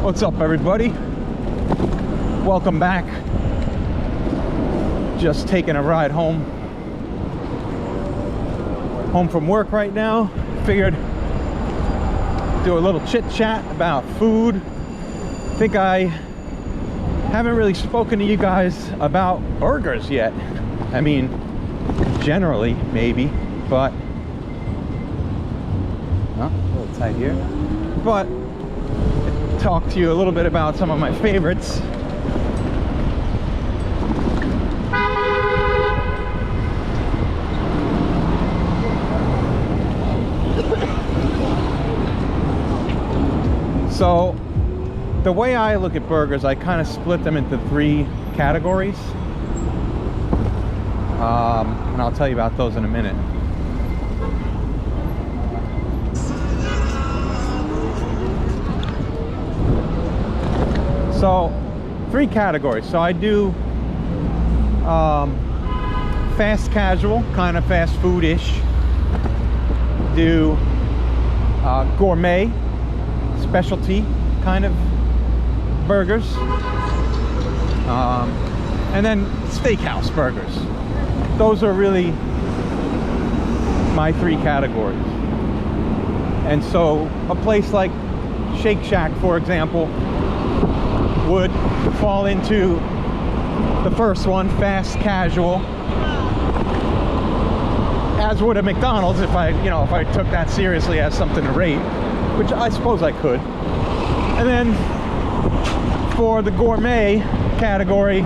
What's up, everybody? Welcome back. Just taking a ride home from work right now. Figured do a little chit chat about food. Think I haven't really spoken to you guys about burgers yet. I mean, generally maybe, but a little tight here. But talk to you a little bit about some of my favorites. So the way I look at burgers, I kind of split them into three categories, and I'll tell you about those in a minute. So three categories. So I do fast casual, kind of fast food-ish. Do gourmet, specialty kind of burgers, and then steakhouse burgers. Those are really my three categories. And so a place like Shake Shack, for example, would fall into the first one, fast casual, as would a McDonald's if I took that seriously as something to rate, which I suppose I could. And then for the gourmet category,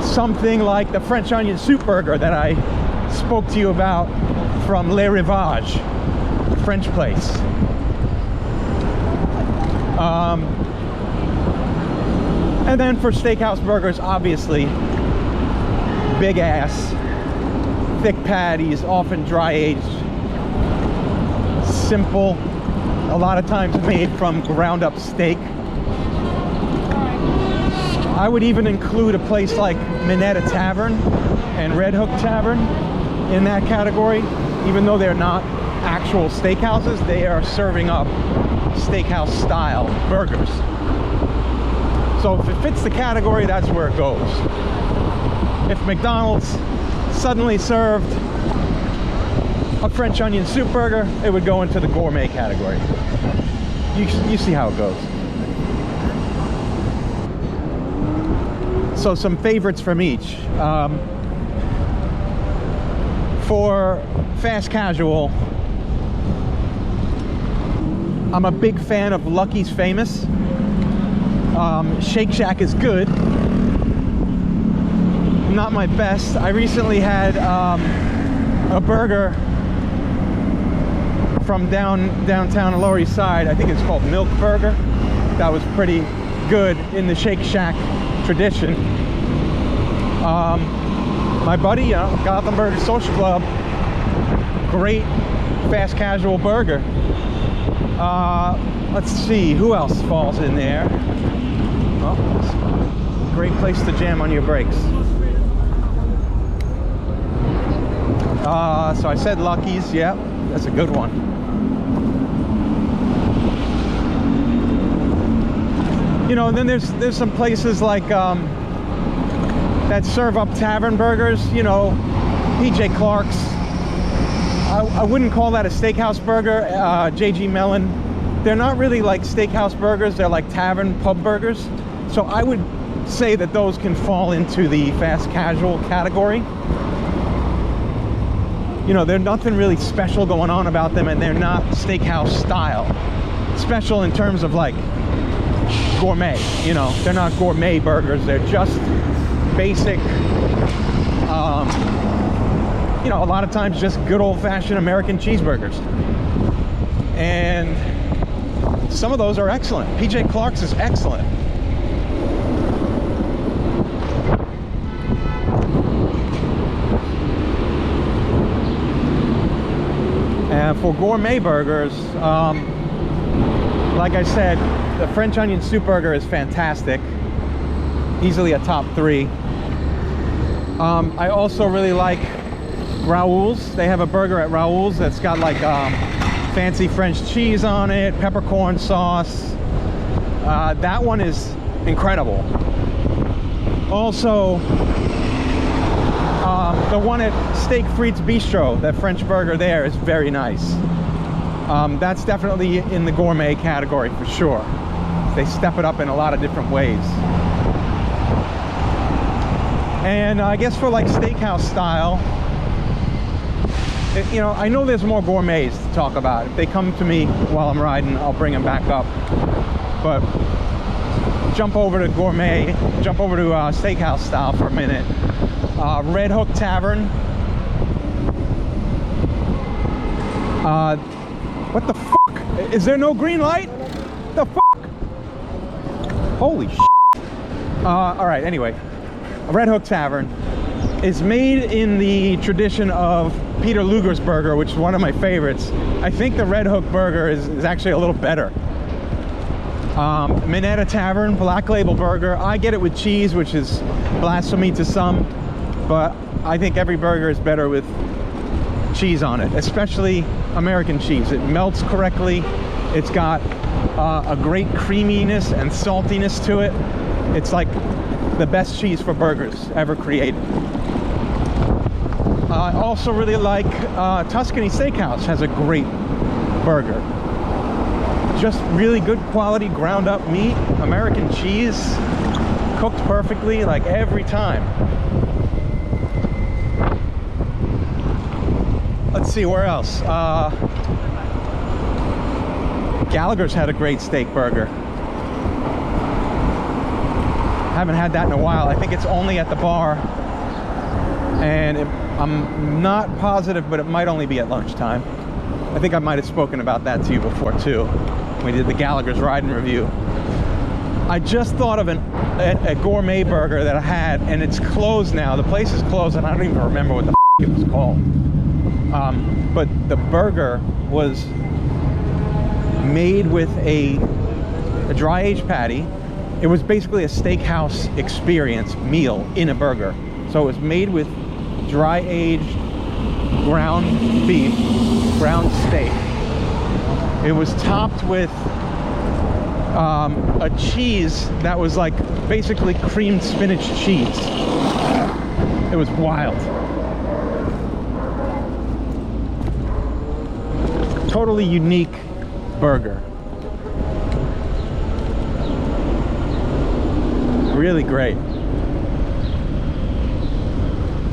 something like the French onion soup burger that I spoke to you about from Le Rivage, French place. And then for steakhouse burgers, obviously, big ass, thick patties, often dry aged, simple, a lot of times made from ground up steak. I would even include a place like Minetta Tavern and Red Hook Tavern in that category. Even though they're not actual steakhouses, they are serving up steakhouse style burgers. So if it fits the category, that's where it goes. If McDonald's suddenly served a French onion soup burger, it would go into the gourmet category. You see how it goes. So some favorites from each. For fast casual, I'm a big fan of Lucky's Famous. Shake Shack is good, not my best. I recently had a burger from downtown on Lower East Side. I think it's called Milk Burger. That was pretty good in the Shake Shack tradition. My buddy, Gothenburg Social Club, great fast casual burger. Let's see, who else falls in there? Oh, great place to jam on your brakes. So I said Lucky's, yeah, that's a good one. Then there's some places like that serve up tavern burgers, PJ Clark's. I wouldn't call that a steakhouse burger. JG Mellon, they're not really like steakhouse burgers, they're like tavern pub burgers. So I would say that those can fall into the fast casual category. There's nothing really special going on about them, and they're not steakhouse style. Special in terms of like gourmet, they're not gourmet burgers, they're just basic, a lot of times just good old-fashioned American cheeseburgers. And some of those are excellent. PJ Clark's is excellent. And for gourmet burgers, like I said, the French onion soup burger is fantastic. Easily a top 3. I also really like Raoul's. They have a burger at Raoul's that's got like fancy French cheese on it, peppercorn sauce, That one is incredible. Also, the one at Steak Frites Bistro, that French burger there, is very nice. That's definitely in the gourmet category for sure. They step it up in a lot of different ways. And I guess for like steakhouse style, you know, I know there's more gourmets to talk about. If they come to me while I'm riding, I'll bring them back up. But jump over to gourmet, jump over to steakhouse style for a minute. Red Hook Tavern. What the fuck? Is there no green light? The fuck? Holy shit. All right, anyway. Red Hook Tavern is made in the tradition of Peter Luger's burger, which is one of my favorites. I think the Red Hook burger is actually a little better. Minetta Tavern, Black Label burger. I get it with cheese, which is blasphemy to some, but I think every burger is better with cheese on it, especially American cheese. It melts correctly. It's got a great creaminess and saltiness to it. It's like the best cheese for burgers ever created. I also really like Tuscany Steakhouse has a great burger. Just really good quality ground up meat, American cheese, cooked perfectly like every time. Let's see, where else? Gallagher's had a great steak burger. Haven't had that in a while. I think it's only at the bar, and I'm not positive, but it might only be at lunchtime. I think I might have spoken about that to you before too. We did the Gallagher's Riding review. I just thought of a gourmet burger that I had, and it's closed now. The place is closed, and I don't even remember what the it was called. But the burger was made with a dry aged patty. It was basically a steakhouse experience meal in a burger. So it was made with dry aged ground beef, ground steak. It was topped with a cheese that was like basically creamed spinach cheese. It was wild. Totally unique burger. Really great.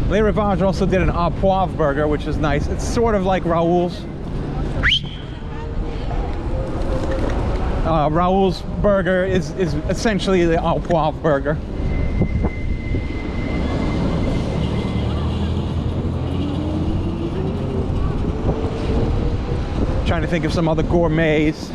Les Rivage also did an au poivre burger, which is nice. It's sort of like Raoul's. Raoul's burger is essentially the au poivre burger. Trying to think of some other gourmets.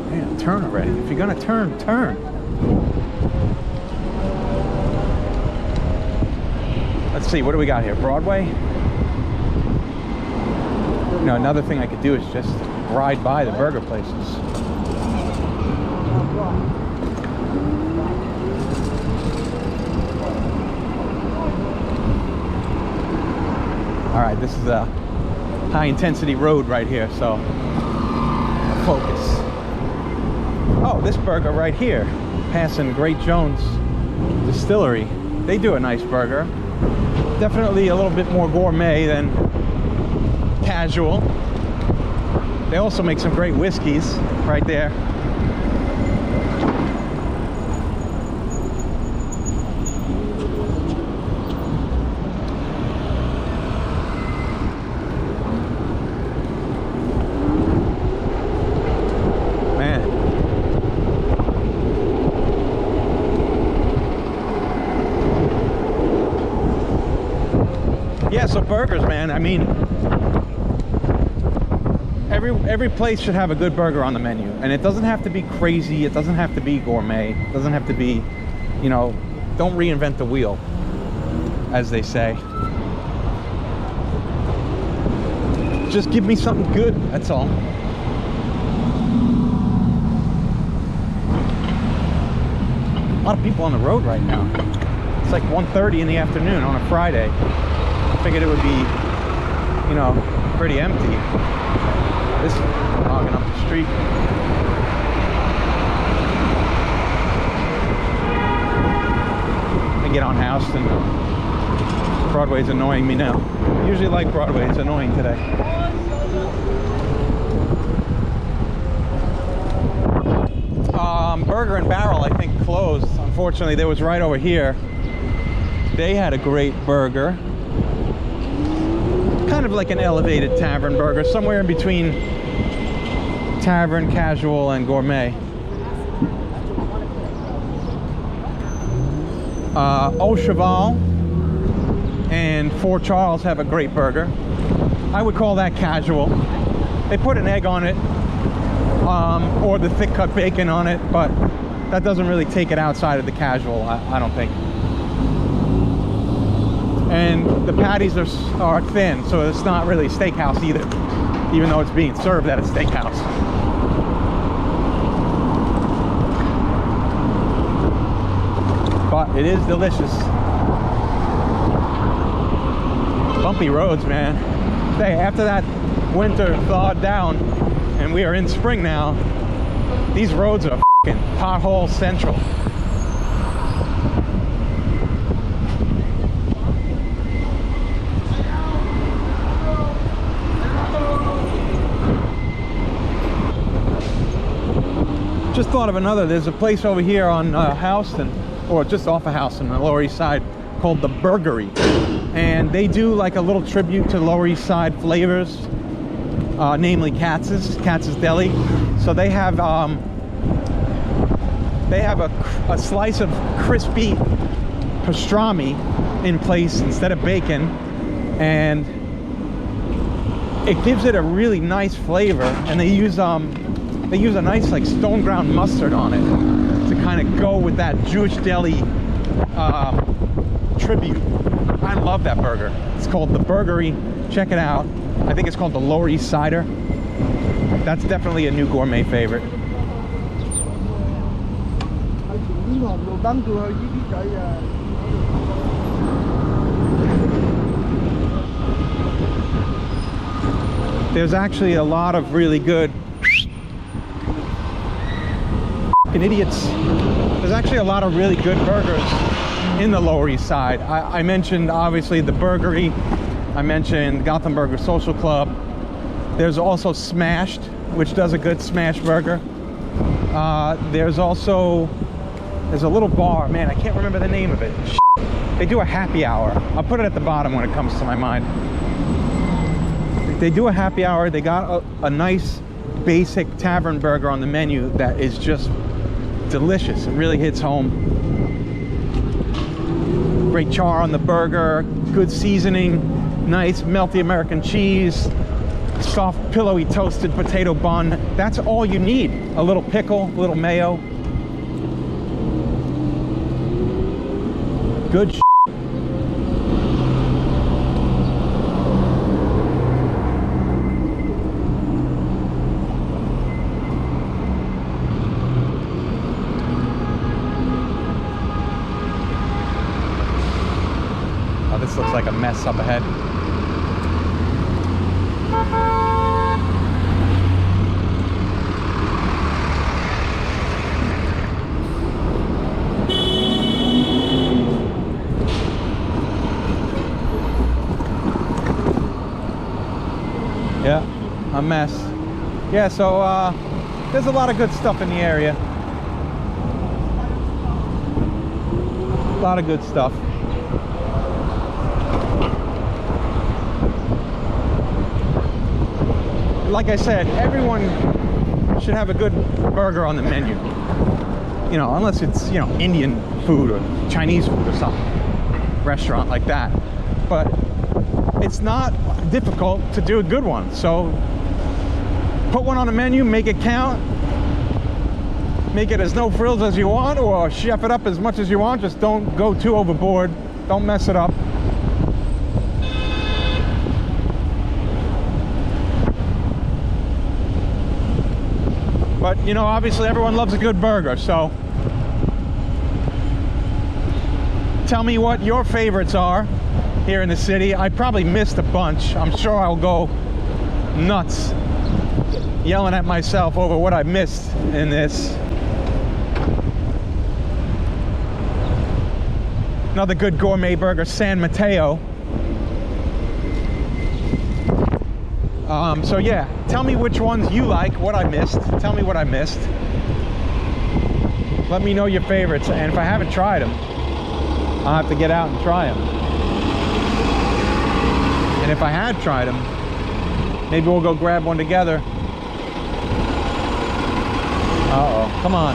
Man, turn already. If you're gonna turn, turn. Let's see, what do we got here? Broadway? You know, another thing I could do is just ride by the burger places. All right, this is a high intensity road right here, so focus. Oh, this burger right here, passing Great Jones Distillery. They do a nice burger. Definitely a little bit more gourmet than casual. They also make some great whiskeys right there. Yeah, so burgers, man. I mean, every place should have a good burger on the menu, and it doesn't have to be crazy. It doesn't have to be gourmet. It doesn't have to be, you know, don't reinvent the wheel, as they say. Just give me something good. That's all. A lot of people on the road right now. It's like 1:30 in the afternoon on a Friday. I figured it would be you know, pretty empty. This is logging up the street. I get on Houston. Broadway's annoying me now. Usually like Broadway, it's annoying today. Burger and Barrel, I think, closed. Unfortunately, there was right over here. They had a great burger. Kind of like an elevated tavern burger, somewhere in between tavern, casual, and gourmet. Au Cheval and Fort Charles have a great burger. I would call that casual. They put an egg on it, or the thick cut bacon on it, but that doesn't really take it outside of the casual, I don't think. And the patties are thin, so it's not really steakhouse either, even though it's being served at a steakhouse. But it is delicious. Bumpy roads, man. Hey, after that winter thawed down and we are in spring now, these roads are fucking pothole central. Just thought of another. There's a place over here on Houston, or just off of Houston, on the Lower East Side, called The Burgery. And they do like a little tribute to Lower East Side flavors, namely Katz's Deli. So they have a slice of crispy pastrami in place instead of bacon, and it gives it a really nice flavor. And they use a nice like stone ground mustard on it to kind of go with that Jewish deli tribute. I love that burger. It's called The Burgery. Check it out. I think it's called the Lower East Sider. That's definitely a new gourmet favorite. There's actually a lot of really good idiots. There's actually a lot of really good burgers in the Lower East Side. I mentioned obviously the Burgery. I mentioned Gotham Burger Social Club. There's also Smashed, which does a good smash burger. There's a little bar, man, I can't remember the name of it. They do a happy hour. I'll put it at the bottom when it comes to my mind. They do a happy hour. They got a nice basic tavern burger on the menu that is just delicious. It really hits home. Great char on the burger, good seasoning, nice melty American cheese, soft pillowy toasted potato bun. That's all you need. A little pickle, a little mayo. Good This looks like a mess up ahead. Yeah, a mess. Yeah, so there's a lot of good stuff in the area. A lot of good stuff. Like I said, everyone should have a good burger on the menu. You know, unless it's, you know, Indian food or Chinese food or something. Restaurant like that. But it's not difficult to do a good one. So put one on the menu, make it count. Make it as no frills as you want, or chef it up as much as you want. Just don't go too overboard. Don't mess it up. But, you know, obviously everyone loves a good burger, so tell me what your favorites are. here in the city. I probably missed a bunch. I'm sure I'll go nuts yelling at myself over what I missed in this. Another good gourmet burger, San Mateo. So yeah, tell me which ones you like, what I missed. Tell me what I missed. Let me know your favorites, and if I haven't tried them, I'll have to get out and try them. And if I had tried them, maybe we'll go grab one together. Uh-oh, come on.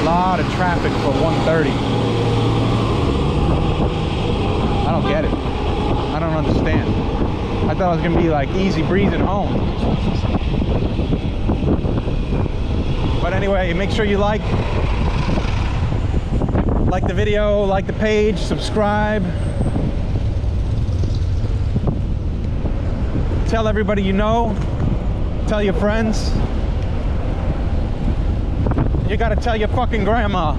A lot of traffic for 1:30. I don't get it. I don't understand. I thought it was gonna be like easy breezing home. But anyway, make sure you like the video, like the page, subscribe. Tell everybody you know. Tell your friends. You gotta tell your fucking grandma.